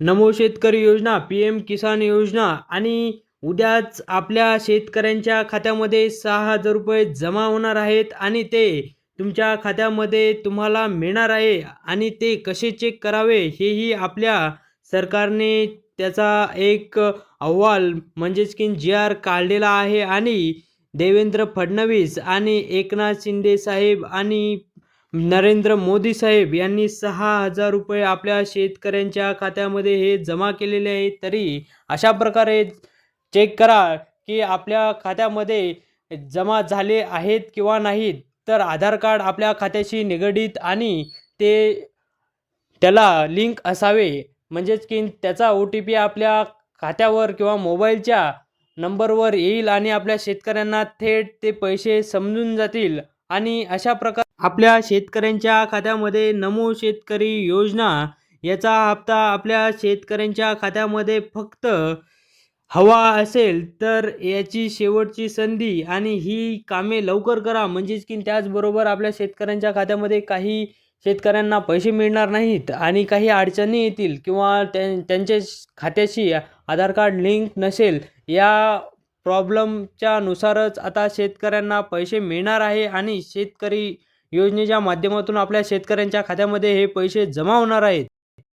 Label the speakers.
Speaker 1: नमो शेतकरी योजना, पी-एम किसान योजना आणि उद्याच आपल्या शेतकऱ्यांच्या खात्यामध्ये ₹6,000 जमा होणार आहेत आणि ते तुमच्या खात्यामध्ये तुम्हाला मिळणार आहे आणि ते कसे चेक करावे हेही आपल्या सरकारने त्याचा एक अहवाल म्हणजेच की जी-आर काढलेला आहे आणि देवेंद्र फडणवीस आणि एकनाथ शिंदे साहेब आणि नरेंद्र मोदी साहेब यांनी ₹6,000 आपल्या शेतकऱ्यांच्या खात्यामध्ये हे जमा केलेले आहेत. तरी अशा प्रकारे चेक करा, की आपल्या खात्यामध्ये जमा झाले आहेत किंवा नाहीत. तर आधार कार्ड आपल्या खात्याशी निगडीत आणि त्याला लिंक असावे. म्हणजेच की त्याचा ओ-टी-पी आपल्या खात्यावर किंवा मोबाईलच्या नंबरवर येईल आणि आपल्या शेतकऱ्यांना थेट ते पैसे समजून जातील आणि अशा प्रकारे आपल्या शेतकऱ्यांच्या खात्यामध्ये नमो शेतकरी योजना याचा हप्ता आपल्या शेतकऱ्यांच्या खात्यामध्ये फक्त हवा असेल तर याची शेवटची संधी आणि ही कामे लवकर करा. म्हणजेच की त्याचबरोबर आपल्या शेतकऱ्यांच्या खात्यामध्ये काही शेतकऱ्यांना पैसे मिळणार नाहीत आणि काही अडचणी येतील किंवा त्यांच्या खात्याशी आधार कार्ड लिंक नसेल. या प्रॉब्लेमच्या नुसारच आता शेतकऱ्यांना पैसे मिळणार आहे आणि शेतकरी योजनेच्या माध्यमातून आपल्या शेतकऱ्यांच्या खात्यामध्ये हे पैसे जमा होणार आहेत.